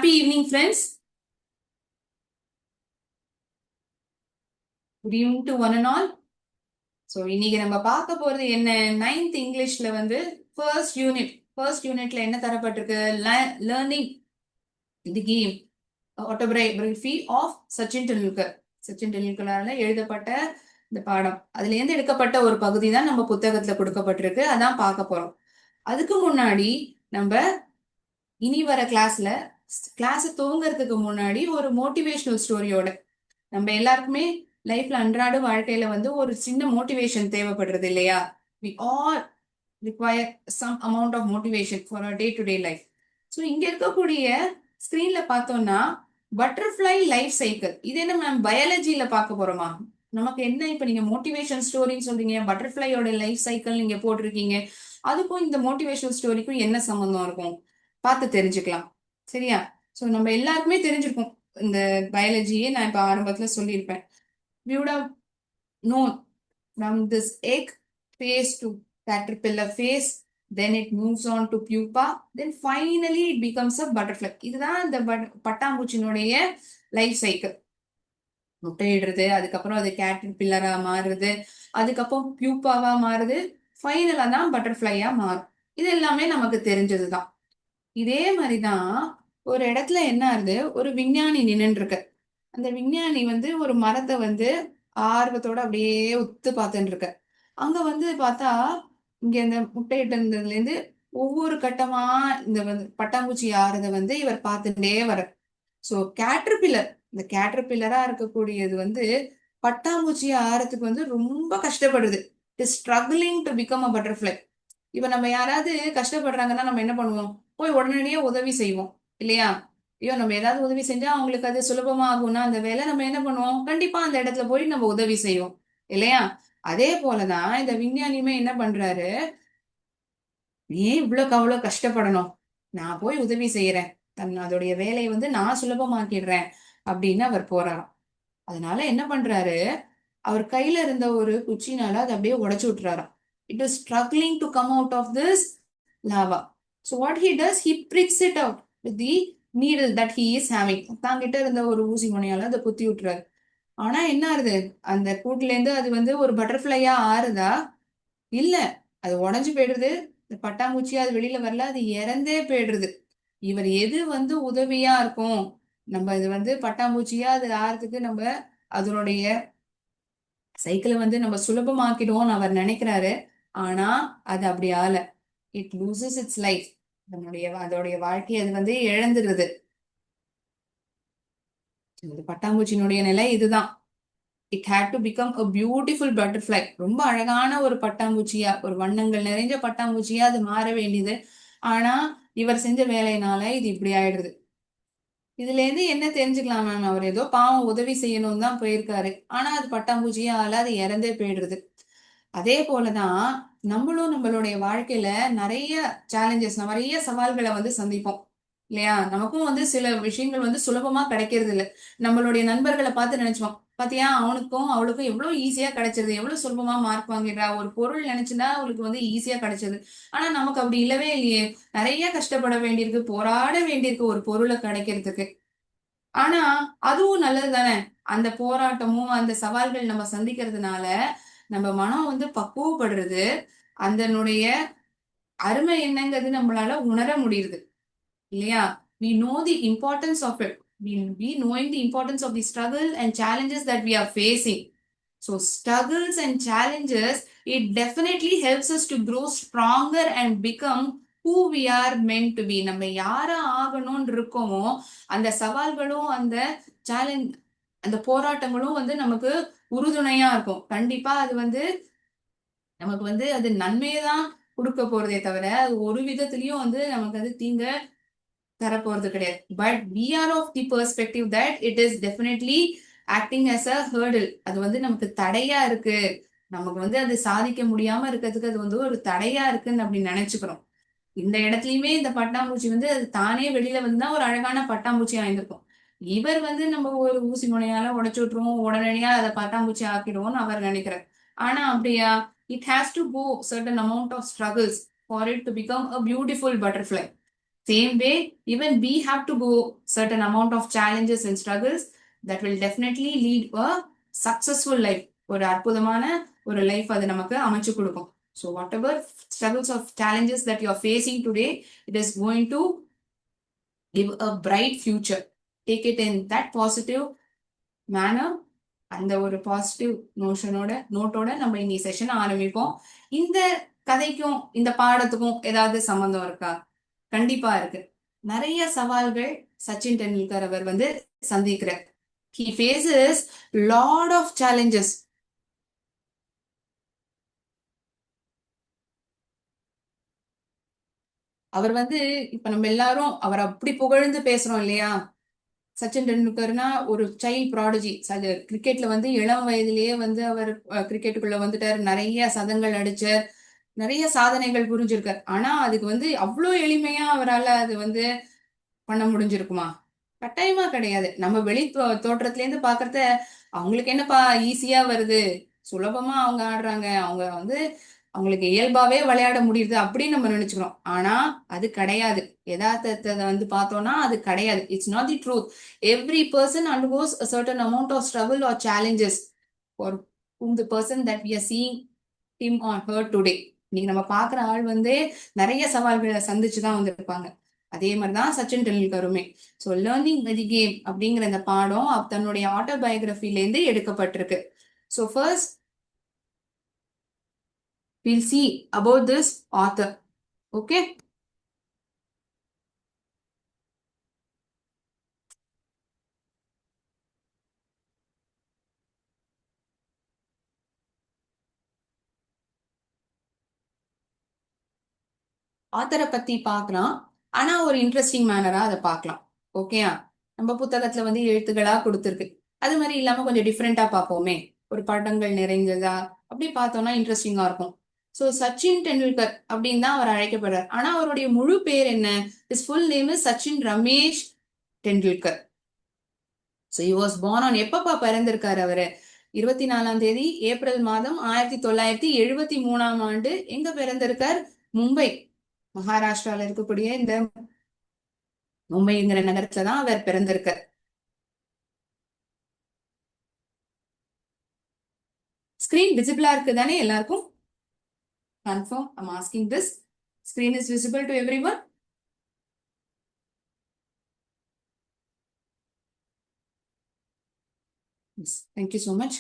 Happy evening, friends. Good evening to one and all. So இன்னைக்கு நம்ம பார்க்க போறது என்ன, 9th இங்கிலீஷ்ல வந்து ஃபர்ஸ்ட் யூனிட்ல என்ன தரப்பட்டிருக்கு, learning the game autobiography of Sachin டெண்டுல்கரால எழுதப்பட்ட இந்த பாடம், அதுல இருந்து எடுக்கப்பட்ட ஒரு பகுதி தான் நம்ம புத்தகத்துல கொடுக்கப்பட்டிருக்கு. அதான் பார்க்க போறோம். அதுக்கு முன்னாடி நம்ம இனி வர கிளாஸ் துவங்கறதுக்கு முன்னாடி ஒரு மோட்டிவேஷனல் ஸ்டோரியோட, நம்ம எல்லாருக்குமே லைஃப்ல அன்றாட வாழ்க்கையில வந்து ஒரு சின்ன மோட்டிவேஷன் தேவைப்படுறது இல்லையா? We all require some amount of motivation for our day to day life. So இங்க இருக்கக்கூடிய ஸ்கிரீன்ல பார்த்தோம்னா பட்டர்ஃப்ளை லைஃப் சைக்கிள், இது என்ன மேம் பயாலஜியில பார்க்க போறோமா? நமக்கு என்ன, இப்ப நீங்க மோட்டிவேஷன் ஸ்டோரின்னு சொல்றீங்க, பட்டர்ஃப்ளையோட லைஃப் சைக்கிள் நீங்க போட்டிருக்கீங்க, அதுக்கும் இந்த மோட்டிவேஷனல் ஸ்டோரிக்கும் என்ன சம்பந்தம் இருக்கும் பார்த்து தெரிஞ்சுக்கலாம். சரியா? ஸோ நம்ம எல்லாருக்குமே தெரிஞ்சிருக்கும் இந்த பயாலஜியே. நான் இப்ப ஆரம்பத்துல சொல்லியிருப்பேன். We would have known from this egg phase to caterpillar phase, then it moves on to pupa, then finally it becomes a butterfly. இதுதான் இந்த பட்டாம்பூச்சினுடைய லைஃப் சைக்கிள். முட்டையிடுறது, அதுக்கப்புறம் அது கேட்டர்பில்லரா மாறுது, அதுக்கப்புறம் பியூப்பாவா மாறுது, ஃபைனலா தான் பட்டர்ஃப்ளையா மாறும். இது எல்லாமே நமக்கு தெரிஞ்சதுதான். இதே மாதிரிதான் ஒரு இடத்துல என்ன ஆகுது, ஒரு விஞ்ஞானி நின்னுட்டு இருக்கு. அந்த விஞ்ஞானி வந்து ஒரு மரத்தை வந்து ஆர்வத்தோட அப்படியே உத்து பார்த்துட்டு இருக்க. அங்க வந்து பார்த்தா இங்க இந்த முட்டையிட்டதுல இருந்து ஒவ்வொரு கட்டமா இந்த வந்து பட்டாம்பூச்சி ஆறத வந்து இவர் பார்த்துட்டே வர. சோ இந்த கேட்டர்பில்லரா இருக்கக்கூடியது வந்து பட்டாம்பூச்சி ஆறதுக்கு வந்து ரொம்ப கஷ்டப்படுது. It is struggling to become a butterfly. இப்ப நம்ம யாராவது கஷ்டப்படுறாங்கன்னா நம்ம என்ன பண்ணுவோம்? போய் உடனடியே உதவி செய்வோம் இல்லையா? ஐயோ, நம்ம ஏதாவது உதவி செஞ்சா அவங்களுக்கு அது சுலபமா ஆகும்னா அந்த வேலை நம்ம என்ன பண்ணுவோம்? கண்டிப்பா அந்த இடத்துல போய் நம்ம உதவி செய்வோம் இல்லையா? அதே போலதான் இந்த விஞ்ஞானியுமே என்ன பண்றாரு, ஏன் இவ்வளவுக்கு அவ்வளவு கஷ்டப்படணும், நான் போய் உதவி செய்யறேன், அதோடைய வேலையை வந்து நான் சுலபமாக்கிடுறேன் அப்படின்னு அவர் போறாராம். அதனால என்ன பண்றாரு, அவர் கையில இருந்த ஒரு குச்சினால அதை அப்படியே உடைச்சு விட்டுறாராம். It is struggling to come out of this lava. So what he does, he pricks it out with the needle that he is having. தாங்கிட்ட இருந்த ஒரு ஊசி முனையால அதை குத்தி விட்டுறாரு. ஆனா என்ன ஆறுது, அந்த கூட்டுல இருந்து அது வந்து ஒரு பட்டர்ஃப்ளையா ஆறுதா? இல்ல, அது உடஞ்சு போயிடுறது. பட்டாம்பூச்சியா அது வெளியில வரல, அது இறந்தே போயிடுறது. இவர் எது வந்து உதவியா இருக்கும், நம்ம இது வந்து பட்டாம்பூச்சியா அது ஆறதுக்கு நம்ம அதனுடைய சைக்கிளை வந்து நம்ம சுலபமாக்கிடுவோம்னு அவர் நினைக்கிறாரு. ஆனா அது அப்படி ஆல. It loses its life. அதோடைய வாழ்க்கையை அது வந்து இழந்துடுது. பட்டாம்பூச்சியினுடைய நிலை இதுதான். It had to become a beautiful butterfly. ரொம்ப அழகான ஒரு பட்டாம்பூச்சியா, ஒரு வண்ணங்கள் நிறைஞ்ச பட்டாம்பூச்சியா அது மாற வேண்டியது. ஆனா இவர் செஞ்ச வேலையினால இது இப்படி ஆயிடுது. இதுல இருந்து என்ன தெரிஞ்சுக்கலாம் மேம்? அவர் ஏதோ பாவம் உதவி செய்யணும் தான் போயிருக்காரு, ஆனா அது பட்டாம்பூச்சியா ஆல அது இறந்தே போயிடுறது. அதே போலதான் நம்மளுடைய வாழ்க்கையில நிறைய சேலஞ்சஸ், நிறைய சவால்களை வந்து சந்திப்போம் இல்லையா? நமக்கும் வந்து சில விஷயங்கள் வந்து சுலபமா கிடைக்கிறது இல்லை. நம்மளுடைய நண்பர்களை பார்த்து நினைச்சோம், பாத்தியா அவனுக்கும் அவளுக்கும் எவ்வளவு ஈஸியா கிடைச்சது, எவ்வளவு சுலபமா மார்க் வாங்கிடுறா, ஒரு பொருள் நினைச்சுன்னா அவளுக்கு வந்து ஈஸியா கிடைச்சது. ஆனா நமக்கு அப்படி இல்லவே இல்லையே, நிறைய கஷ்டப்பட வேண்டியிருக்கு, போராட வேண்டியிருக்கு ஒரு பொருளை கிடைக்கிறதுக்கு. ஆனா அதுவும் நல்லது தானே. அந்த போராட்டமும் அந்த சவால்கள் நம்ம சந்திக்கிறதுனால நம்ம மனம் வந்து பக்குவப்படுறது, அதனுடைய அருமை என்னங்கிறது நம்மளால உணர முடியுது இல்லையா? we know the importance of it. we knowing the importance of the struggle and challenges that we are facing. So struggles and challenges, it definitely helps us to grow stronger and become who we are meant to be. நம்ம யாரா ஆகணும்னு இருக்கோமோ அந்த சவால்களும் அந்த challenge, அந்த போராட்டங்களும் வந்து நமக்கு உறுதுணையா இருக்கும். கண்டிப்பா அது வந்து நமக்கு வந்து அது நன்மையை தான் கொடுக்க போறதே தவிர அது ஒரு விதத்திலயும் வந்து நமக்கு அது தீங்க தரப்போறது கிடையாது. But we are of the perspective that it is definitely acting as a hurdle. அது வந்து நமக்கு தடையா இருக்கு, நமக்கு வந்து அது சாதிக்க முடியாம இருக்கிறதுக்கு அது வந்து ஒரு தடையா இருக்குன்னு அப்படி நினைச்சுக்கிறோம். இந்த இடத்துலயுமே இந்த பட்டாம்பூச்சி வந்து அது தானே வெளியில வந்து ஒரு அழகான பட்டாம்பூச்சி ஆயிருக்கும். இவர் வந்து நம்ம ஒரு ஊசி முனையால உடைச்சு விட்டுருவோம், உடனடியா அதை பட்டாம்பூச்சி ஆக்கிடுவோம்னு அவர் நினைக்கிறார். ஆனா அப்படியா? It has to go certain amount of struggles for it to become a beautiful butterfly. Same way, even we have to go certain amount of challenges and struggles that will definitely lead a successful life. ஒரு அற்புதமான ஒரு life அது நமக்கு அமைச்சு கொடுக்கும். So whatever struggles of challenges that you are facing today, it is going to give a bright future. Take it in that positive manner. அந்த ஒரு positive நோட்டோட நம்ம இன்னைக்கு செஷன் ஆரம்பிப்போம். இந்த கதைக்கும் இந்த பாடத்துக்கும் ஏதாவது சம்பந்தம் இருக்கா? கண்டிப்பா இருக்கு. நிறைய சவால்கள் சச்சின் டெண்டுல்கர் அவர் வந்து சந்திக்கிறார். He faces lot of challenges. அவர் வந்து இப்ப நம்ம எல்லாரும் அவர் அப்படி புகழ்ந்து பேசுறோம் இல்லையா? சச்சின் டெண்டுல்கர்னா ஒரு சைல்ட் ப்ராடஜி. கிரிக்கெட்ல வந்து இளம் வயதிலேயே வந்து அவர் கிரிக்கெட்டுக்குள்ள வந்துட்டார். நிறைய சதங்கள் அடிச்சார், நிறைய சாதனைகள் புரிஞ்சிருக்கார். ஆனா அதுக்கு வந்து அவ்வளோ எளிமையா அவரால் அது வந்து பண்ண முடிஞ்சிருக்குமா? கட்டாயமா கிடையாது. நம்ம வெளி தோற்றத்துல இருந்து பாக்குறத அவங்களுக்கு என்னப்பா ஈஸியா வருது, சுலபமா அவங்க ஆடுறாங்க, அவங்க வந்து அவங்களுக்கு இயல்பாவே விளையாட முடியுது அப்படின்னு நம்ம நினைச்சுக்கிறோம். ஆனா அது கிடையாது. யதார்த்தத்தை வந்து பார்த்தோம்னா அது கிடையாது. It's not the truth. Every person undergoes a certain amount of struggle or challenges for whom the person that we are seeing him or her today. நீங்க நம்ம பாக்குற ஆள் வந்து நிறைய சவால்களை சந்திச்சுதான் வந்திருப்பாங்க. அதே மாதிரிதான் சச்சின் டெண்டுல்கருமே. ஸோ லேர்னிங் தி கேம் அப்படிங்கிற இந்த பாடம் தன்னுடைய ஆட்டோபயோகிராஃபில இருந்து எடுக்கப்பட்டிருக்கு. So first we'll see about this author. Okay. ஆத்தரை பத்தி பார்க்கலாம். ஆனா ஒரு இன்ட்ரெஸ்டிங் மேனரா அதை பார்க்கலாம். ஓகேயா? நம்ம புத்தகத்துல வந்து எழுத்துக்களா கொடுத்துருக்கு. அது மாதிரி இல்லாம கொஞ்சம் டிஃப்ரெண்டா பார்ப்போமே. ஒரு படங்கள் நிறைஞ்சதா அப்படி பார்த்தோம்னா இன்ட்ரெஸ்டிங்கா இருக்கும். ஸோ சச்சின் டெண்டுல்கர் அப்படின்னு தான் அவர் அழைக்கப்படுறார். ஆனா அவருடைய முழு பேர் என்ன? Is full name is Sachin Ramesh Tendulkar. So he was born on எப்பப்பா பிறந்திருக்காரு அவரு? 24ஆம் தேதி ஏப்ரல் மாதம் 1973ஆம் ஆண்டு. எங்க பிறந்திருக்கார்? மும்பை, மகாராஷ்டிரால இருக்கக்கூடிய இந்த மும்பைங்கிற நகரத்துல தான் அவர் பிறந்திருக்கார். ஸ்கிரீன் விசிபிளா இருக்கு தானே எல்லாருக்கும்? Confirm. I'm asking this. Screen is visible to everyone? Yes, thank you so much.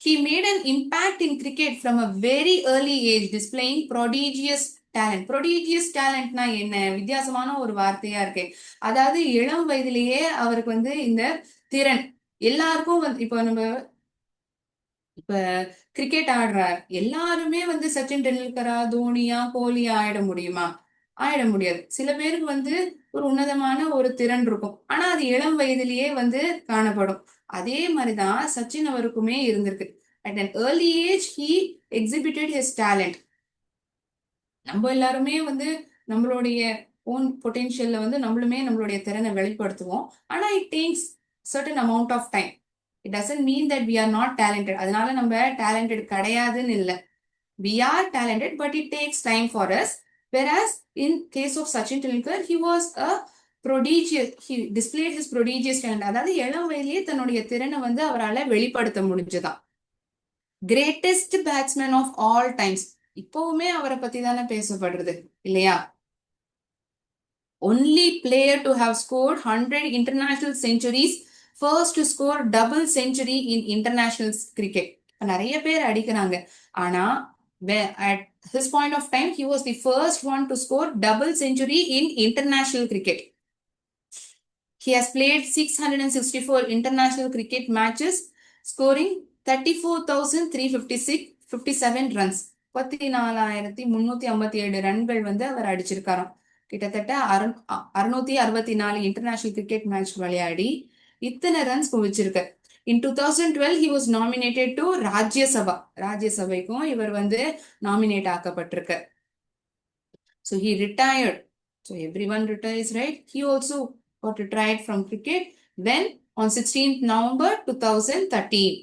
He made an impact in cricket from a very early age, displaying prodigious talent. Prodigious talentனா என்ன? வித்தியாசமான ஒரு வார்த்தையா இருக்கு. அதாவது இளம் வயதிலேயே அவருக்கு வந்து இந்த திறன் எல்லாருக்கும் வந்து இப்ப கிரிக்கெட் ஆடுறார், எல்லாருமே வந்து சச்சின் டெண்டுல்கரா, தோனியா, கோலியா ஆயிட முடியுமா? ஆயிட முடியாது. சில பேருக்கு வந்து ஒரு உன்னதமான ஒரு திறன் இருக்கும். ஆனா அது இளம் வயதிலேயே வந்து காணப்படும். அதே மாதிரிதான் சச்சின் அவருக்குமே இருந்திருக்கு. At an early age he exhibited his talent. நம்ம எல்லாருமே வந்து நம்மளுடைய ஓன் பொட்டென்ஷியல்ல வந்து நம்மளுமே நம்மளுடைய திறனை வெளிப்படுத்துவோம். ஆனா it takes certain amount of time. It doesn't mean that we are not talented. அதனால நம்ம டேலண்டட் கிடையாதுன்னு இல்லை. We are talented, but it takes time for us. Whereas in case of Sachin Tendulkar, he was a prodigious. He displayed his prodigious talent. அதாவது இளம் வயதிலேயே தன்னுடைய திறனை வந்து அவரால் வெளிப்படுத்த முடிஞ்சதான். Greatest batsman of all times. இப்பவுமே அவரை பத்தி தானே பேசப்படுறது இல்லையா? only player to have scored 100 international centuries, first to score double century in international cricket. நிறைய பேர் அடிக்கிறாங்க. ஆனா at his point of time he was the first one to score double century in international cricket. He has played 664 international cricket matches, scoring 34,357 runs. 34,357 ரன்கள் வந்து அவர் அடிச்சிருக்காராம். கிட்டத்தட்ட 664 international cricket match விளையாடி இத்தனை runs குவிச்சிருக்கார். In 2012 he was nominated to Rajya Sabha. ராஜ்யசபைக்கும் இவர் வந்து nominate ஆக்கப்பட்டிருக்கார். So he retired. So everyone retires, right? He also got retired from cricket when on 16th November 2013.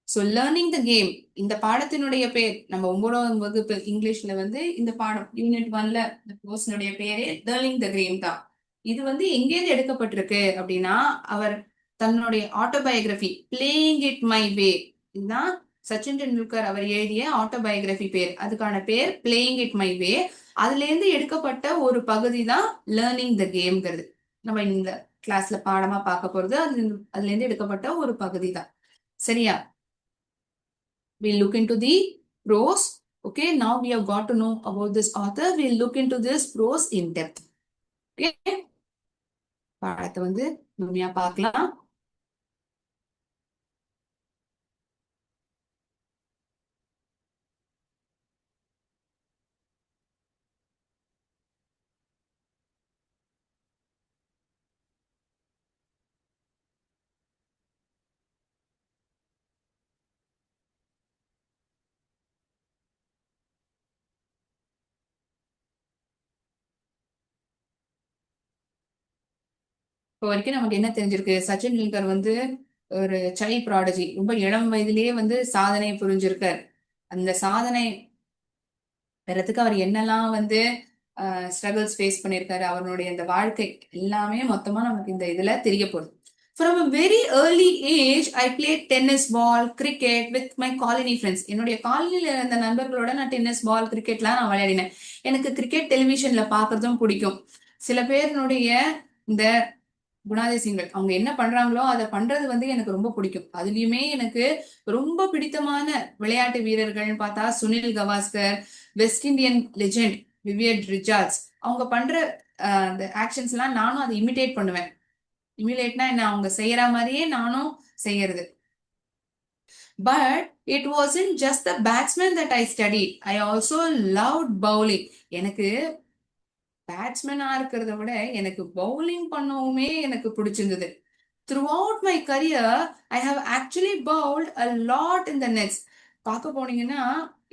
So learning the game. இந்த பாடத்தினுடைய பேர் நம்ம 9ஆம் வகுப்பு இங்கிலீஷ்ல வந்து இந்த பாடம் யூனிட் 1ல இந்த கோர்ஸினுடைய பேரே லேர்னிங் த கேம் தான். இது வந்து எங்கேருந்து எடுக்கப்பட்டிருக்கு அப்படின்னா, அவர் தன்னுடைய autobiography playing it my way, இதுதான் சச்சின் டெண்டுல்கர் அவர் எழுதிய ஆட்டோபயோகிராஃபி பேர். அதுக்கான பேர் பிளேயிங் இட் மை வே. அதுல இருந்து எடுக்கப்பட்ட ஒரு பகுதி தான் லேர்னிங் த கேம்ங்கிறது. நம்ம இந்த கிளாஸ்ல பாடமா பார்க்க போறது அதுல இருந்து எடுக்கப்பட்ட ஒரு பகுதி தான். சரியா? We'll look into the prose. Okay, now we have got to know about this author. We'll look into this prose in depth. Okay, பாடத்தை வந்து முழுமையா பார்க்கலாம். இப்போ வரைக்கும் நமக்கு என்ன தெரிஞ்சிருக்கு? சச்சின் டெண்டுல்கர் வந்து ஒரு சைல்ட் ப்ராடஜி, ரொம்ப இளம் வயதிலேயே வந்து சாதனை புரிஞ்சிருக்கார். அந்த சாதனை பெறத்துக்கு அவர் என்னெல்லாம் வந்து ஸ்ட்ரகிள்ஸ் ஃபேஸ் பண்ணியிருக்காரு, அவருடைய அந்த வாழ்க்கை எல்லாமே மொத்தமா நமக்கு இந்த இதுல தெரிய போகுது. From a very early age I play tennis ball cricket with my colony friends. என்னுடைய காலனில இருந்த நண்பர்களோட நான் டென்னிஸ் பால் கிரிக்கெட்லாம் நான் விளையாடினேன். எனக்கு கிரிக்கெட் டெலிவிஷன்ல பாக்குறதும் பிடிக்கும். சில பேருனுடைய இந்த குணாதிசயங்கள், அவங்க என்ன பண்றாங்களோ அதை பண்றது வந்து எனக்கு ரொம்ப பிடிக்கும். அதுலயுமே எனக்கு ரொம்ப பிடித்தமான விளையாட்டு வீரர்கள்னு பார்த்தா Sunil Gavaskar, West Indian legend Vivian Richards. அவங்க பண்ற அந்த ஆக்ஷன்ஸ் எல்லாம் நானும் அதை இமிடேட் பண்ணுவேன். இமிடேட்னா என்ன? அவங்க செய்யற மாதிரியே நானும் செய்யறது. But it wasn't just the batsman that I study, I also loved bowling. எனக்கு பேட்ஸ்மேனா இருக்கிறத விட எனக்கு பவுலிங் பண்ணவுமே எனக்கு பிடிச்சிருந்தது. Throughout my career, I have actually bowled a lot in the nets. பார்க்க போனீங்கன்னா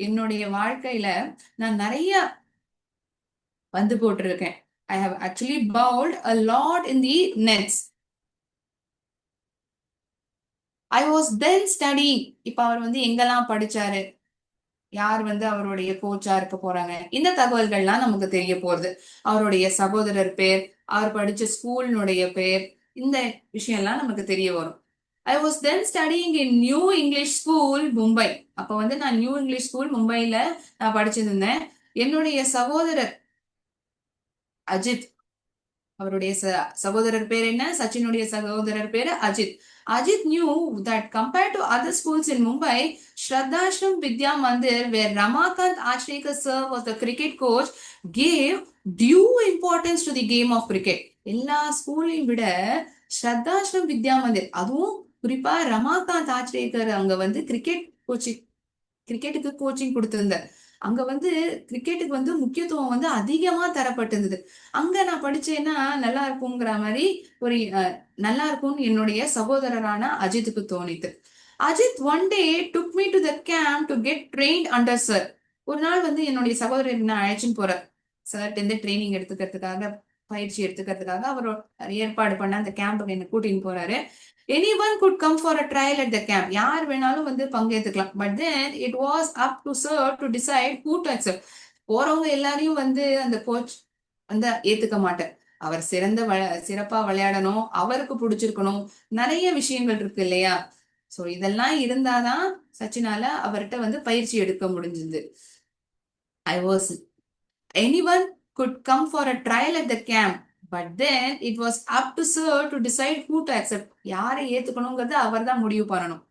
என்னுடைய வாழ்க்கையில நான் நிறைய பந்து போட்டிருக்கேன். I have actually bowled a lot in the nets. I was then studying. இப்ப அவர் வந்து எங்கெல்லாம் படிச்சாரு, யார் வந்து அவருடைய கோச்சா இருக்க போறாங்க, இந்த தகவல்கள்லாம் நமக்கு தெரிய போறது. அவருடைய சகோதரர் பேர், அவர் படிச்ச ஸ்கூலினுடைய பேர், இந்த விஷயம் எல்லாம் நமக்கு தெரிய வரும். I was then studying in new English school Mumbai. அப்ப வந்து நான் நியூ இங்கிலீஷ் ஸ்கூல் மும்பைல நான் படிச்சிருந்தேன். என்னுடைய சகோதரர் அஜித், அவருடைய சகோதரர் பேர் என்ன? சச்சினுடைய சகோதரர் பேரு Ajith. Ajit knew that compared to other schools in Mumbai, Shraddhashram Vidya Mandir, where Ramakant Achrekar sir was the cricket coach, gave due importance to the game of cricket. எல்லா ஸ்கூலையும் விட ஸ்ரத்தாஷ்ரம் வித்யா மந்திர், அதுவும் குறிப்பா ரமாகாந்த் ஆச்ரேகர் அங்க வந்து கிரிக்கெட்டுக்கு கோச்சிங் கொடுத்திருந்தார். அங்க வந்து கிரிக்கெட்டுக்கு வந்து முக்கியத்துவம் வந்து அதிகமா தரப்பட்டிருந்தது. அங்க நான் படிச்சேன்னா நல்லா இருக்குங்கிற மாதிரி ஒரு நல்லா இருக்கும்னு என்னுடைய சகோதரரான அஜித்துக்கு தோணித்து. Ajit one day took me to the camp to get trained under sir. ஒரு நாள் வந்து என்னுடைய சகோதரர் என்ன அழைச்சின்னு போறார். சார்ட்ட இருந்து ட்ரைனிங் எடுத்துக்கிறதுக்காக, பயிற்சி எடுத்துக்கிறதுக்காக அவர் ஏற்பாடு பண்ண அந்த கேம்புக்கு என்ன கூட்டின்னு போறாரு. anyone could come for a trial at the camp. யார் வேணாலும் வந்து பங்கேற்றுக்கலாம். But then it was up to sir to decide who to accept. போறவங்க எல்லாரையும் வந்து அந்த கோச் வந்து ஏத்துக்க மாட்டார். அவர் சிறப்பா விளையாடணும், அவருக்கு பிடிச்சிருக்கணும், நிறைய விஷயங்கள் இருக்கு இல்லையா? சோ இதெல்லாம் இருந்தாதான் சச்சினால அவர்கிட்ட வந்து பயிற்சி எடுக்க முடிஞ்சது. I was anyone could come for a trial at the camp. But then it was up to sir to decide who to accept. யாரை ஏத்துக்கணுங்கிறத அவர் தான் முடிவு பண்ணணும்.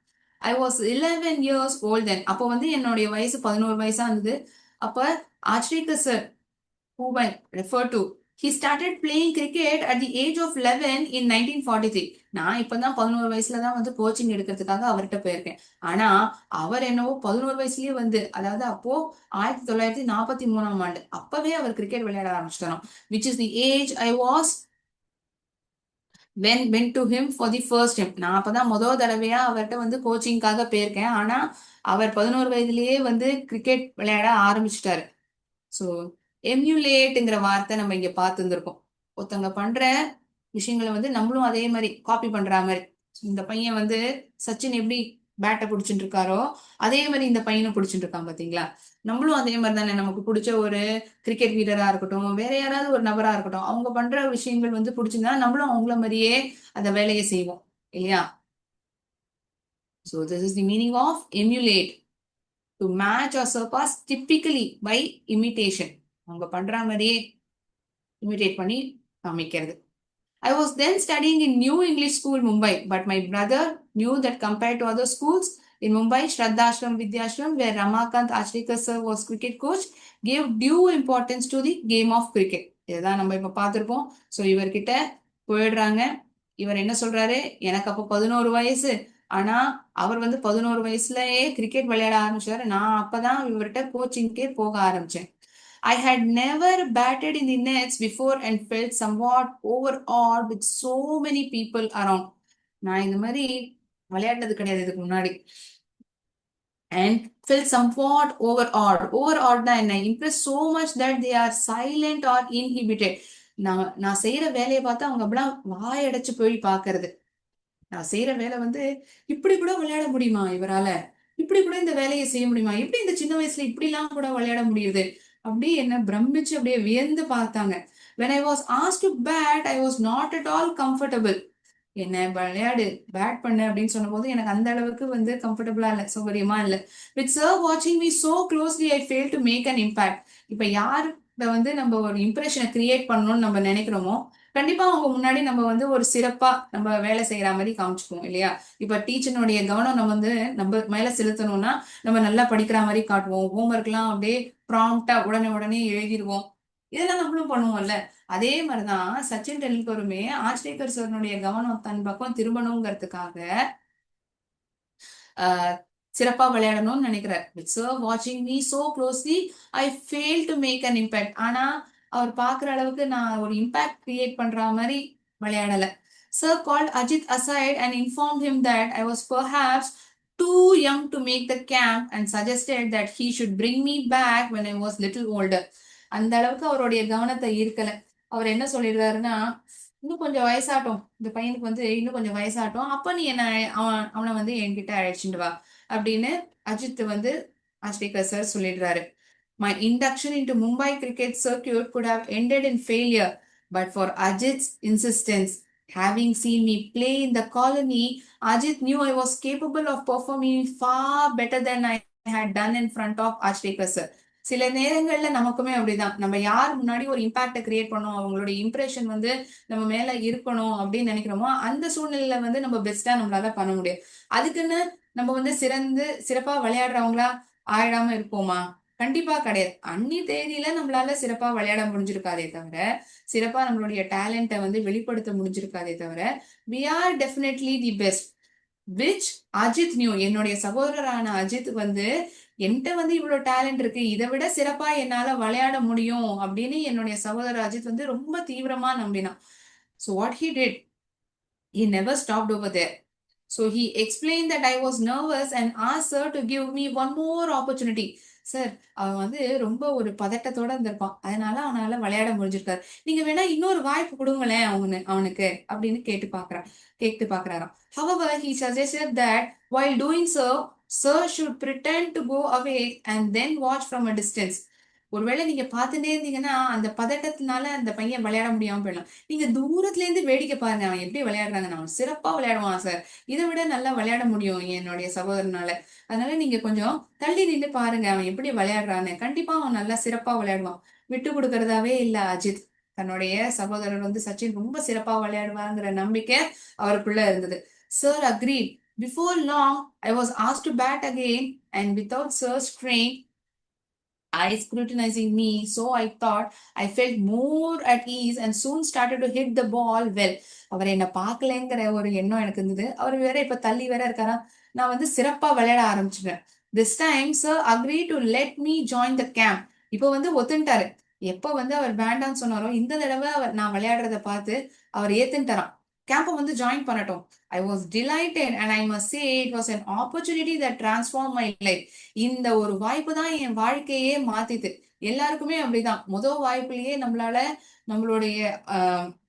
I was 11 years old then. அப்போ வந்து என்னுடைய வயசு 11 வயசா இருந்தது. அப்ப ஆச்ரேகர் sir, who I refer to, he started playing cricket at the age of 11 in 1943. நான் இப்பதான் 11 வயசுல தான் வந்து கோச்சிங் எடுக்கிறதுக்காக அவர்கிட்ட போயிருக்கேன். ஆனா அவர் என்னவோ 11 வயசுலயே வந்து, அதாவது அப்போ 1943ஆம் ஆண்டு, அப்பவே அவர் கிரிக்கெட் விளையாட ஆரம்பிச்சிட்டாராம். which is the age I was when went to him for the first time. நான் அப்பதான் முதல் தடவையா அவர்கிட்ட வந்து கோச்சிங்காக போயிருக்கேன். ஆனா அவர் 11 வயதிலேயே வந்து கிரிக்கெட் விளையாட ஆரம்பிச்சிட்டாரு. ஸோ எம்யூலேட்ங்கிற வார்த்தை நம்ம இங்க பார்த்துருந்துருக்கோம். ஒருத்தவங்க பண்ற விஷயங்களை வந்து நம்மளும் அதே மாதிரி காப்பி பண்ற மாதிரி. இந்த பையன் வந்து சச்சின் எப்படி பேட்டை பிடிச்சிட்டு இருக்காரோ அதே மாதிரி இந்த பையனும் பிடிச்சிட்டு இருக்கான் பாத்தீங்களா. நம்மளும் அதே மாதிரி தானே, நமக்கு பிடிச்ச ஒரு கிரிக்கெட் வீரரா இருக்கட்டும், வேற யாராவது ஒரு நபரா இருக்கட்டும், அவங்க பண்ற விஷயங்கள் வந்து பிடிச்சிருந்தா நம்மளும் அவங்கள மாதிரியே அந்த வேலையை செய்வோம் இல்லையா. So this is the meaning of emulate, to match or surpass typically by imitation. அவங்க பண்ற மாதிரியே இமிட்டேட் பண்ணி காமிக்கிறது. I was then studying in New English School, Mumbai, but my brother knew that compared to other schools in Mumbai, Shraddha Ashram Vidyashram, where Ramakant Achrikar sir was cricket coach, gave due importance to the game of cricket. இதுதான் நம்ம இப்ப பார்த்திருப்போம். So இவர்கிட்ட போயிடுறாங்க. இவர் என்ன சொல்றாரு, எனக்கு அப்போ 11 வயசு, ஆனா அவர் வந்து 11 வயசுலயே கிரிக்கெட் விளையாட ஆரம்பிச்சாரு. நான் அப்பதான் இவர்கிட்ட கோச்சிங்க்கே போக ஆரம்பிச்சேன். I had never batted in the nets before and felt somewhat overawed with so many people around. நான் இந்த மாதிரி விளையாடினது கிடையாது இதுக்கு முன்னாடி. And felt somewhat overawed. Overawed தான் என்ன? Impressed so much that they are silent or inhibited. நான் செய்யற வேலையை பார்த்து அவங்க அப்படிலாம் வாயடைச்சு போய் பாக்குறது. நான் செய்யற வேலை வந்து இப்படி கூட விளையாட முடியுமா இவரால, இப்படி கூட இந்த வேலையை செய்ய முடியுமா, எப்படி இந்த சின்ன வயசுல இப்படி எல்லாம் கூட விளையாட முடியுது, அப்படியே என்ன பிரமிச்சு அப்படியே வியந்து பார்த்தாங்க. when I was asked to bat, I was not at all comfortable. என்ன விளையாடு, பேட் பண்ணு அப்படின்னு சொன்ன போது எனக்கு அந்த அளவுக்கு வந்து கம்ஃபர்டபுளா இல்ல, சௌகரியமா இல்ல. வித் சர் வாட்சிங் me so closely I fail to make an impact. இப்ப யார்கிட்ட வந்து நம்ம ஒரு இம்ப்ரெஷனை கிரியேட் பண்ணணும்னு நம்ம நினைக்கிறோமோ, கண்டிப்பா அவங்க முன்னாடி நம்ம வந்து ஒரு சிறப்பா நம்ம வேலை செய்யற மாதிரி காமிச்சுக்குவோம் இல்லையா. இப்ப டீச்சர்னுடைய கவனம் நம்ம வந்து நம்ம மேல செலுத்தணும்னா நம்ம நல்லா படிக்கிற மாதிரி காட்டுவோம். ஹோம்ஒர்க் எல்லாம் அப்படியே ப்ராம்ப்டா உடனே உடனே எழுதிடுவோம். இதெல்லாம் நம்மளும் பண்ணுவோம்ல. அதே மாதிரிதான் சச்சின் டெண்டுல்கருமே ஆச்ரேக்கர் சார்னுடைய கவனம் தன் பக்கம் திரும்பணுங்கிறதுக்காக சிறப்பா விளையாடணும்னு நினைக்கிறார். வித் சர் வாட்சிங் me so closely I fail to make an impact. ஆனா அவர் பாக்குற அளவுக்கு நான் ஒரு இம்பாக்ட் கிரியேட் பண்ற மாதிரி விளையாடல. Sir called Ajit aside and informed him that I was perhaps too young to make the camp and suggested that he should bring me back when I was little older. அந்த அளவுக்கு அவருடைய கவனத்தை ஈர்க்கல. அவர் என்ன சொல்லிடுறாருன்னா, இன்னும் கொஞ்சம் வயசாட்டும், இந்த பையனுக்கு வந்து இன்னும் கொஞ்சம் வயசாட்டும், அப்ப நீ என்ன அவனை வந்து என்கிட்ட அழைச்சிட்டு வா அப்படின்னு அஜித் வந்து ஆச்ரேக்கர் சார் சொல்லிடுறாரு. My induction into Mumbai cricket circuit could have ended in failure, but for Ajit's insistence. Having seen me play in the colony, Ajit knew I was capable of performing far better than I had done in front of Achrikar sir. சில நேரங்கள்ல நமக்குமே அப்படிதான், நம்ம யார் முன்னாடி ஒரு இம்பாக்ட create பண்ணோம், அவங்களுடைய இம்ப்ரெஷன் வந்து நம்ம மேல இருக்கணும் அப்படின்னு நினைக்கிறோமோ அந்த சூழ்நிலையில வந்து நம்ம பெஸ்டா நம்மளால பண்ண முடியும். அதுக்குன்னு நம்ம வந்து சிறப்பா விளையாடுறவங்களா ஆயிடாம இருப்போமா? கண்டிப்பா கிடையாது. அன்னி தேதியில நம்மளால சிறப்பா விளையாட முடிஞ்சிருக்காதே தவிர, சிறப்பா நம்மளுடைய டேலண்ட்டை வந்து வெளிப்படுத்த முடிஞ்சிருக்காதே தவிர, we are definitely the best which Ajith knew. என்னுடைய சகோதரரான அஜித் வந்து என்கிட்ட வந்து இவ்வளவு டேலண்ட் இருக்கு, இதை விட சிறப்பா என்னால விளையாட முடியும் அப்படின்னு என்னுடைய சகோதரர் அஜித் வந்து ரொம்ப தீவிரமா நம்பினான். So what he did, he never stopped over there. So he explained that I was nervous and asked sir to give me one more opportunity. Sir, அவன் வந்து ரொம்ப ஒரு பதட்டத்தோட இருந்திருப்பான், அதனால அவனால விளையாட முடிஞ்சிருக்காரு, நீங்க வேணா இன்னொரு வாய்ப்பு கொடுங்களேன் அவனுக்கு அப்படின்னு கேட்டு பாக்குறாராம். However, he suggested that while doing so, sir should pretend to go away and then watch from a distance. ஒருவேளை நீங்க பார்த்துட்டே இருந்தீங்கன்னா அந்த பதட்டத்தினால அந்த பையன் விளையாட முடியாம போயிடலாம். நீங்க தூரத்துல இருந்து வேடிக்கை பாருங்க, அவன் எப்படி விளையாடுறாங்க, அவன் சிறப்பா விளையாடுவான் சார், இதை விட நல்லா விளையாட முடியும் என்னுடைய சகோதரனால, அதனால நீங்க கொஞ்சம் தள்ளி நின்று பாருங்க அவன் எப்படி விளையாடுறான்னு, கண்டிப்பா அவன் நல்லா சிறப்பா விளையாடுவான். விட்டு கொடுக்கறதாவே இல்ல அஜித். தன்னுடைய சகோதரர் வந்து சச்சின் ரொம்ப சிறப்பா விளையாடுவாங்கிற நம்பிக்கை அவருக்குள்ள இருந்தது. Sir agreed. Before long, I was asked to bat again, and without sir's strain, eyes scrutinizing me, so I thought I felt more at ease and soon started to hit the ball well. அவர் என்ன பார்க்கலங்கிற ஒரு எண்ணம் எனக்கு இருந்தது. அவர் வேற இப்ப தள்ளி வேற இருக்காரா, நான் வந்து சிறப்பா விளையாட ஆரம்பிச்சிட்டேன். This time sir agree to let me join the camp. இப்போ வந்து ஒத்துன்ட்டாரு. எப்ப வந்து அவர் வேண்டான்னு சொன்னாரோ இந்த தடவை அவர் நான் விளையாடுறத பார்த்து அவர் ஏத்துன்ட்டாராம். கேம்பை வந்து ஜாயின் பண்ணட்டும். I was delighted and I must say it was an opportunity that transformed my life. இந்த ஒரு வாய்ப்பு தான் என் வாழ்க்கையே மாத்திட்டு. எல்லாருக்குமே அப்படிதான், முதல் வாய்ப்புலயே நம்மளால நம்மளுடைய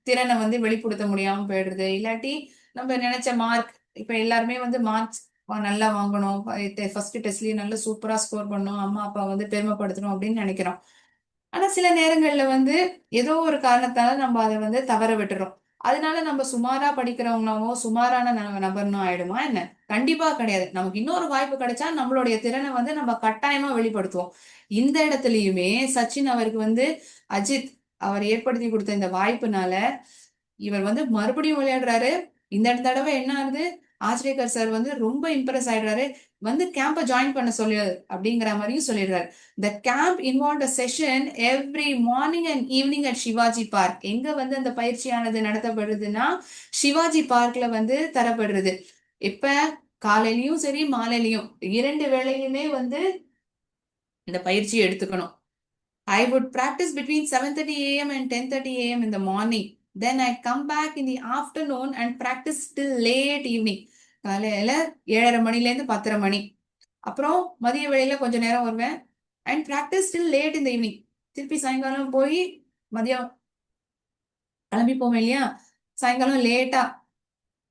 திறனை வந்து வெளிப்படுத்த முடியாம போயிடுறது, இல்லாட்டி நம்ம நினைச்ச மார்க், இப்ப எல்லாருமே வந்து மார்க்ஸ் நல்லா வாங்கணும், ஃபர்ஸ்ட் டெஸ்ட்லயே நல்லா சூப்பரா ஸ்கோர் பண்ணணும், அம்மா அப்பா வந்து பெருமைப்படுத்தணும் அப்படின்னு நினைக்கிறோம். ஆனா சில நேரங்கள்ல வந்து ஏதோ ஒரு காரணத்தால நம்ம அதை வந்து தவற விட்டுறோம். அதனால நம்ம சுமாரா படிக்கிறவங்களாவோ சுமாரான நபர்னும் ஆயிடுமா என்ன? கண்டிப்பா கிடையாது. நமக்கு இன்னொரு வாய்ப்பு கிடைச்சா நம்மளுடைய திறனை வந்து நம்ம கட்டாயமா வெளிப்படுத்துவோம். இந்த இடத்துலயுமே சச்சின் அவருக்கு வந்து அஜித் அவர் ஏற்படுத்தி கொடுத்த இந்த வாய்ப்புனால இவர் வந்து மறுபடியும் விளையாடுறாரு. இந்த தடவை என்ன ஆகுது, ஆச்ரேகர் சார் வந்து ரொம்ப இம்ப்ரெஸ் ஆயிடுறாரு. வந்து கேம்ப ஜாயின் பண்ண சொல்லு அப்படிங்கிற மாதிரியும் சொல்லிடுறாரு. The camp involve a session every morning and evening at Sivaji Park. எங்க வந்து அந்த பயிற்சியானது நடத்தப்படுதுன்னா சிவாஜி பார்க்ல வந்து தரப்படுறது. இப்ப காலையிலயும் சரி மாலையிலயும் 2 வேளையுமே வந்து இந்த பயிற்சியை எடுத்துக்கணும். I would practice between 7:30 a.m. and 10:30 a.m. in the morning. Then I'd come back in the afternoon and practice till late evening. காலையில 7:30 மணிலேருந்து 10:30 மணி. அப்புறம் மதிய வேளையில கொஞ்ச நேரம் வருவேன். And practice till late in the evening. திருப்பி சாயங்காலம் போய் மதியம் கிளம்பி போவேன் இல்லையா? சாயங்காலம் லேட்டா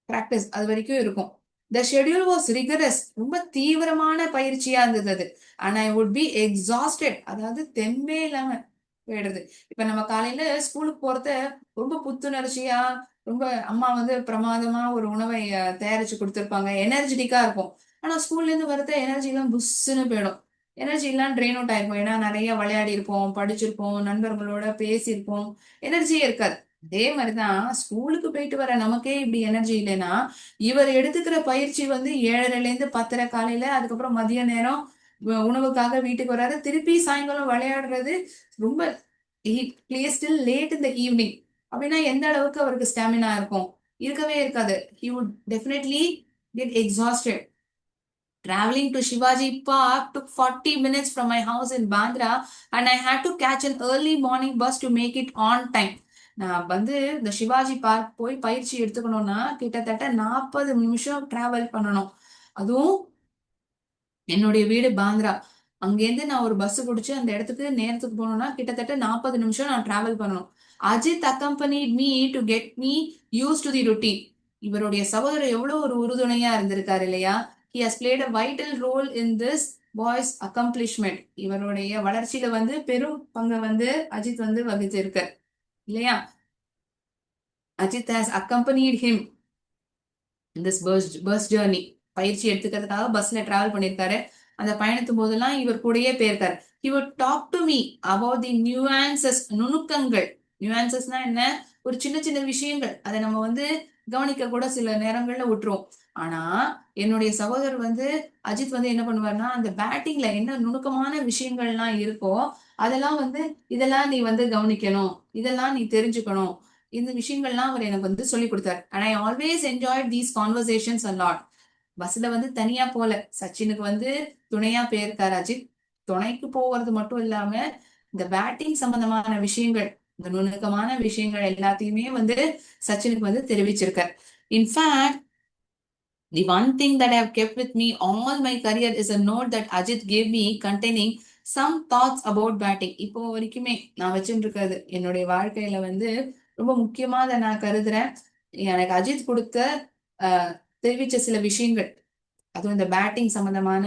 பிராக்டிஸ் அது வரைக்கும் இருக்கும். த ஷெட்யூல் வாஸ் ரிகரஸ். ரொம்ப தீவிரமான பயிற்சியா இருந்தது அது. And I would be exhausted. அதாவது தெம்பே இல்லாம போயிடுறது. இப்ப நம்ம காலையில ஸ்கூலுக்கு போறத ரொம்ப புத்துணர்ச்சியா, ரொம்ப அம்மா வந்து பிரமாதமா ஒரு உணவை தயாரிச்சு கொடுத்துருப்பாங்க. எனர்ஜெட்டிக்கா இருக்கும். ஆனா ஸ்கூல்ல இருந்து வரத எனர்ஜி எல்லாம் புஷ்ஷுன்னு போயிடும். எனர்ஜி எல்லாம் ட்ரெயின் அவுட் ஆயிருக்கும். ஏன்னா நிறைய விளையாடி இருப்போம், படிச்சிருப்போம், நண்பர்களோட பேசியிருப்போம். எனர்ஜியே இருக்காது. அதே மாதிரிதான் ஸ்கூலுக்கு போயிட்டு வர நமக்கே இப்படி எனர்ஜி இல்லைன்னா இவர் எடுத்துக்கிற பயிற்சி வந்து 7:30ல இருந்து 10:30 காலையில, அதுக்கப்புறம் மதிய நேரம் உணவுக்காக வீட்டுக்கு வராரு. திருப்பி சாயங்காலம் விளையாடுறது. ரொம்ப still late in the evening. அப்படின்னா எந்த அளவுக்கு அவருக்கு ஸ்டாமினா இருக்கும்? இருக்கவே இருக்காது. He would definitely get exhausted. Traveling to Shivaji Park took 40 minutes from my house in Bandra and I had to catch an early morning bus to make it on time. நான் வந்து இந்த Sivaji park போய் பயிற்சி எடுத்துக்கணும்னா கிட்டத்தட்ட 40 நிமிஷம் travel பண்ணணும். அதுவும் என்னுடைய வீடு பாந்திரா. அங்கேருந்து நான் ஒரு பஸ் பிடிச்சு அந்த இடத்துக்கு நேரத்துக்கு போகணும்னா கிட்டத்தட்ட 40 நிமிஷம் நான் டிராவல் பண்ணணும். Ajith accompanied me to get me used to the routine. இவருடைய சகோதரர் எவ்வளவு ஒரு உறுதுணையா இருந்திருக்காரு இல்லையா? He has played a vital role in this boy's accomplishment. இவருடைய வளர்ச்சியில வந்து பெரும் பங்கை வந்து அஜித் வந்து வகிச்சிருக்கார் இல்லையா? Ajith has accompanied him this bus journey. பயிற்சி எடுத்துக்கிறதுக்காக பஸ்ல டிராவல் பண்ணியிருக்காரு. அந்த பயணத்தும் போதெல்லாம் இவர் கூடயே போயிருக்காரு. He would talk to me about the nuances, நுணுக்கங்கள். நியூஆன்சஸ்னா என்ன? ஒரு சின்ன சின்ன விஷயங்கள். அதை நம்ம வந்து கவனிக்க கூட சில நேரங்கள்ல விட்டுருவோம். ஆனா என்னுடைய சகோதரர் வந்து அஜித் வந்து என்ன பண்ணுவாருன்னா அந்த பேட்டிங்ல என்ன நுணுக்கமான விஷயங்கள்லாம் இருக்கோ அதெல்லாம் வந்து இதெல்லாம் நீ வந்து கவனிக்கணும், இதெல்லாம் நீ தெரிஞ்சுக்கணும், இந்த விஷயங்கள்லாம் அவர் எனக்கு வந்து சொல்லி கொடுத்தாரு. And I always enjoy these conversations a lot. பஸ்ல வந்து தனியா போல, சச்சினுக்கு வந்து துணையா போயிருக்காரு அஜித். துணைக்கு போவது மட்டும் இல்லாம இந்த பேட்டிங் சம்பந்தமான விஷயங்கள், இந்த நுணுக்கமான விஷயங்கள் எல்லாத்தையுமே வந்து சச்சினுக்கு வந்து தெரிவிச்சிருக்கார். In fact the one thing that I have kept with me all my career is a note that Ajit gave me containing some thoughts about batting. இப்போ வரைக்குமே நான் வச்சுட்டு இருக்கிறது என்னுடைய வாழ்க்கையில வந்து ரொம்ப முக்கியமா அதை நான் கருதுறேன். எனக்கு அஜித் கொடுத்த தெரிவிச்ச சில விஷயங்கள், அதுவும் இந்த பேட்டிங் சம்பந்தமான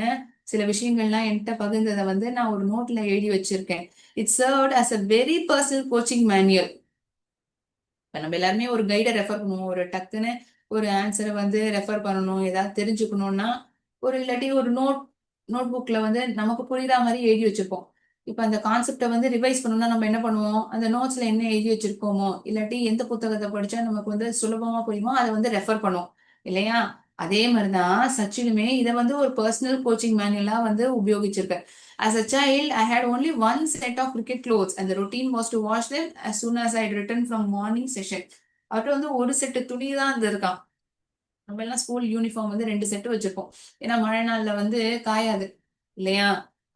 சில விஷயங்கள்லாம் என்கிட்ட பகிர்ந்ததை வந்து நான் ஒரு நோட்ல எழுதி வச்சிருக்கேன். It served as a very personal coaching manual. இப்ப நம்ம எல்லாருமே ஒரு கைடை ரெஃபர் பண்ணுவோம். ஒரு டக்குன்னு ஒரு ஆன்சரை வந்து ரெஃபர் பண்ணணும், ஏதாவது தெரிஞ்சுக்கணும்னா ஒரு இல்லாட்டி ஒரு நோட் புக்ல வந்து நமக்கு புரியுற மாதிரி எழுதி வச்சிருப்போம். இப்ப அந்த கான்செப்டை வந்து ரிவைஸ் பண்ணணும்னா நம்ம என்ன பண்ணுவோம்? அந்த நோட்ஸ்ல என்ன எழுதி வச்சிருக்கோமோ இல்லாட்டி எந்த புத்தகத்தை படிச்சா நமக்கு வந்து சுலபமா புரியுமோ அதை வந்து ரெஃபர் பண்ணுவோம் இல்லையா? அதே மாதிரிதான் சச்சினுமே இதை வந்து ஒரு பர்சனல் கோச்சிங் மேனுவலா வந்து உபயோகிச்சிருக்க. As a child, I had only one set of cricket clothes and the routine was to wash them as soon as I had returned from morning session. அவர்கிட்ட வந்து ஒரு செட்டு துணி தான் இருந்திருக்கான். நம்ம எல்லாம் ஸ்கூல் யூனிஃபார்ம் வந்து 2 செட்டு வச்சிருப்போம். ஏன்னா மழை நாள்ல வந்து காயாது இல்லையா?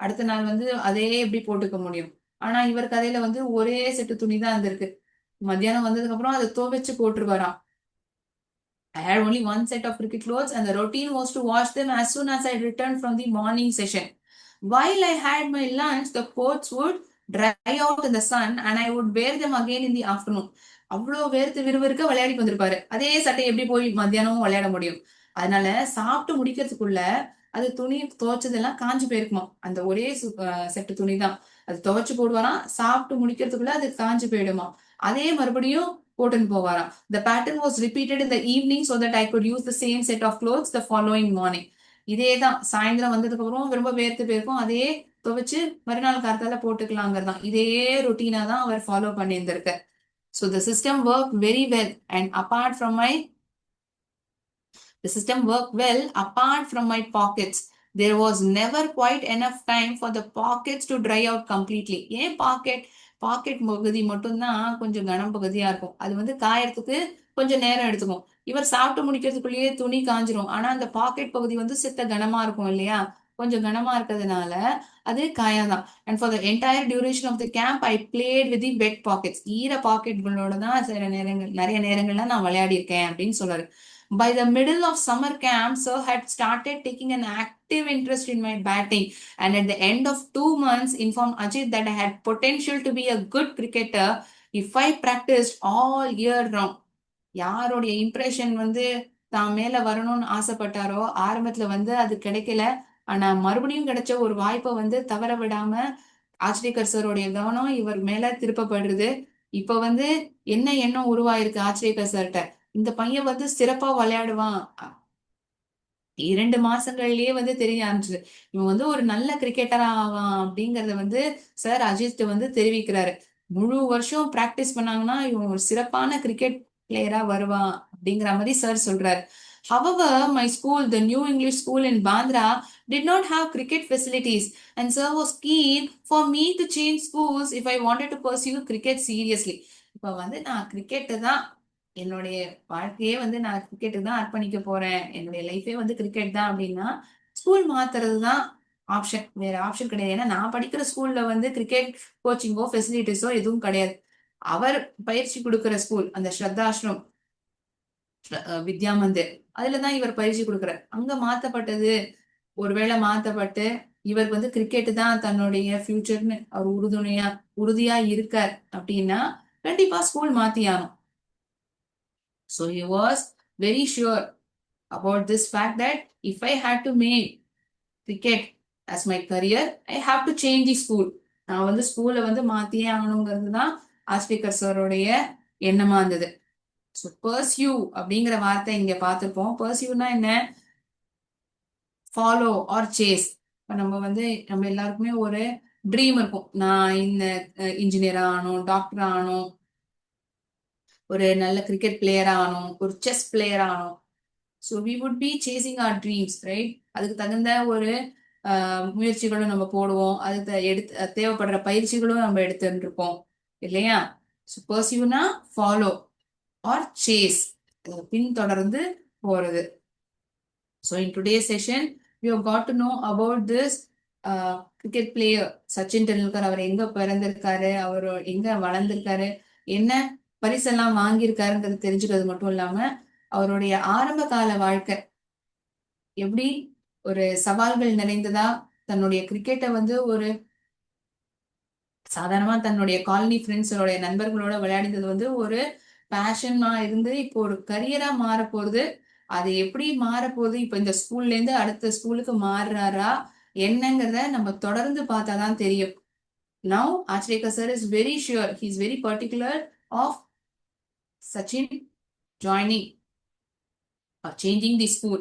அடுத்த நாள் வந்து அதே எப்படி போட்டுக்க முடியும்? ஆனா இவர் கதையில வந்து ஒரே செட்டு துணி தான் இருந்திருக்கு. மத்தியானம் வந்ததுக்கு அப்புறம் அதை துவைச்சு போட்டுருவாராம். I had only one set of cricket clothes and the routine was to wash them as soon as I returned from the morning session. While I had my lunch, the coats would dry out in the sun and I would wear them again in the afternoon. அவ்வளோ வேர்த்து விறுவிறுக்க விளையாடி வந்திருப்பாரு. அதே சட்டை எப்படி போய் மத்தியானமும் விளையாட முடியும்? அதனால சாப்பிட்டு முடிக்கிறதுக்குள்ள அது துணி துவைச்சதெல்லாம் காஞ்சு போயிருக்குமா. அந்த ஒரே செட்டு துணி தான் அது துவைச்சு போடுவாராம். சாப்பிட்டு முடிக்கிறதுக்குள்ள அது காஞ்சு போயிடுமா. அதே மறுபடியும் போட்டுன்னு போவாராம். The pattern was repeated in the evening so that I could use the same set of clothes the following morning. இதேதான் சாயந்தரம் வந்ததுக்கு அப்புறம் ரொம்ப வேர்த்து போயிருக்கும். அதே துவைச்சு மறுநாள் காலத்தால போட்டுக்கலாங்கிறதான் இதே ரொட்டீனா தான் அவர் follow பண்ணியிருந்திருக்க. So the system worked very well and apart from my The system worked well apart from my pockets. There was never quite enough time for the pockets to dry out completely. ஏன் packet பகுதி மட்டும்தான் கொஞ்சம் கனம் பகுதியா இருக்கும். அது வந்து காயறதுக்கு கொஞ்சம் நேரம் எடுத்துக்கும். இவர் சாப்பிட்டு முடிக்கிறதுக்குள்ளேயே துணி காஞ்சிரும். ஆனா அந்த பாக்கெட் பகுதி வந்து சித்த கனமா இருக்கும் இல்லையா? கொஞ்சம் கனமா இருக்கிறதுனால அது காயாதான். And for the entire duration of the camp I played with the wet pockets. ஈர பாக்கெட்களோட தான் சில நேரங்கள் நிறைய நேரங்கள்ல நான் விளையாடி இருக்கேன் அப்படின்னு சொல்றாரு. By the middle of summer camp, Sir had started taking an active interest in my batting, and at the end of 2 months, informed Ajit that I had potential to be a good cricketer if I practiced all year round. யாருடைய impression வந்து தான் மேல வரணும்னு ஆசைப்பட்டாரோ ஆரம்பத்துல வந்து அது கிடைக்கல. ஆனா மறுபடியும் கிடைச்ச ஒரு வாய்ப்பை வந்து தவற விடாம ஆச்சரியக்கர் சருடைய கவனம் இவர் மேல திருப்பப்படுறது. இப்ப வந்து என்ன எண்ணம் உருவாயிருக்கு ஆச்சரியக்கர் சார்கிட்ட, இந்த பையன் வந்து சிறப்பா விளையாடுவான். 2 மாசங்கள்லயே வந்து தெரிய ஆரம்பிச்சது. இவன் வந்து ஒரு நல்ல கிரிக்கெட்டரா ஆவான் அப்படிங்கறத வந்து சார் அஜித் வந்து தெரிவிக்கிறாரு. முழு வருஷம் பிராக்டிஸ் பண்ணாங்கன்னா இவன் ஒரு சிறப்பான கிரிக்கெட் பிளேயரா வருவான் அப்படிங்கிற மாதிரி சார் சொல்றாரு. However, my school, the New English School in Bandra, did not have cricket facilities, and sir was keen for me to change schools if I wanted to pursue cricket seriously. இப்ப வந்து நான் cricket தான் என்னுடைய வாழ்க்கையே வந்து நான் கிரிக்கெட்டுக்கு தான் அர்ப்பணிக்க போறேன். என்னுடைய லைஃபே வந்து கிரிக்கெட் தான் அப்படின்னா, ஸ்கூல் மாத்துறது தான் ஆப்ஷன். வேற ஆப்ஷன் கிடையாது. ஏன்னா நான் படிக்கிற ஸ்கூல்ல வந்து கிரிக்கெட் கோச்சிங்கோ, ஃபெசிலிட்டிஸோ எதுவும் கிடையாது. அவர் பயிற்சி கொடுக்கிற ஸ்கூல் அந்த ஸ்ரத்தாஷ்ரம் வித்யா மந்திர் அதுலதான் இவர் பயிற்சி கொடுக்கிறார். அங்க மாத்தப்பட்டது ஒருவேளை மாத்தப்பட்டு இவருக்கு வந்து கிரிக்கெட் தான் தன்னுடைய ஃபியூச்சர்னு அவர் உறுதியா இருக்கார் அப்படின்னா கண்டிப்பா school மாத்தியாகும். So he was very sure about this fact that if I had to make cricket as my career, I have to change the school. நான் வந்து ஸ்கூல்ல வந்து மாத்தியே ஆகணுங்கிறது தான் ஆஸ்பிகர் சாரோடைய எண்ணமா இருந்தது. ஸோ பர்சியூ அப்படிங்கிற வார்த்தை இங்க பார்த்துருப்போம். பர்சியூனா என்ன? Follow or chase. இப்போ நம்ம வந்து நம்ம எல்லாருக்குமே ஒரு ட்ரீம் இருக்கும். நான் இந்த இன்ஜினியர் ஆகணும், டாக்டர் ஆகணும், ஒரு நல்ல கிரிக்கெட் பிளேயர் ஆகணும், ஒரு செஸ் பிளேயர் ஆகணும். So we would be chasing our dreams, right? அதுக்கு தகுந்த ஒரு முயற்சிகளும் நம்ம போடுவோம். அதுக்கு தேவைப்படுற பயிற்சிகளும் நம்ம எடுத்துட்டு இருப்போம் இல்லையா? ஸோ பர்சியூனா ஃபாலோ ஆர் சேஸ், பின்தொடர்ந்து போறது. So in today session we have got to know about this cricket player Sachin Tendulkar. அவர் எங்க பிறந்திருக்காரு, அவர் எங்க வளர்ந்திருக்காரு, என்ன பரிசெல்லாம் வாங்கியிருக்காருங்கிறது தெரிஞ்சுக்கிறது மட்டும் இல்லாம அவருடைய ஆரம்ப கால வாழ்க்கை எப்படி ஒரு சவால்கள் நிறைந்ததா, தன்னுடைய கிரிக்கெட்டை வந்து ஒரு சாதாரணமா தன்னுடைய காலனி ஃப்ரெண்ட்ஸோட நண்பர்களோட விளையாடினது வந்து ஒரு பேஷனா இருந்து இப்போ ஒரு கரியரா மாற போகுது. அது எப்படி மாற போகுது, இப்ப இந்த ஸ்கூல்ல இருந்து அடுத்த ஸ்கூலுக்கு மாறுறாரா என்னங்கிறத நம்ம தொடர்ந்து பார்த்தாதான் தெரியும். Now Achreka sir is very sure, he is very particular of Sachin joining or changing the school.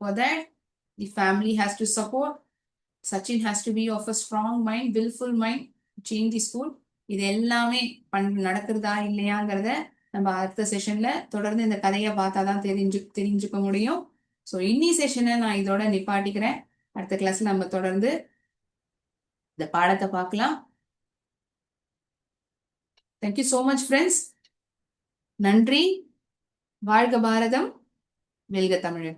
For that, the family has to support. Sachin has to be of a strong mind, willful mind to change the school. இது எல்லாமே நடக்கிறதா இல்லையாங்கிறத நம்ம அடுத்த செஷன்ல தொடர்ந்து இந்த கதையை பார்த்தாதான் தெரிஞ்சுக்க முடியும். ஸோ இன்னி செஷனை நான் இதோட நிப்பாட்டிக்கிறேன். அடுத்த கிளாஸ்ல நம்ம தொடர்ந்து இந்த பாடத்தை பார்க்கலாம். Thank you so much friends. நன்றி. வாழ்க பாரதம், வெல்க தமிழன்.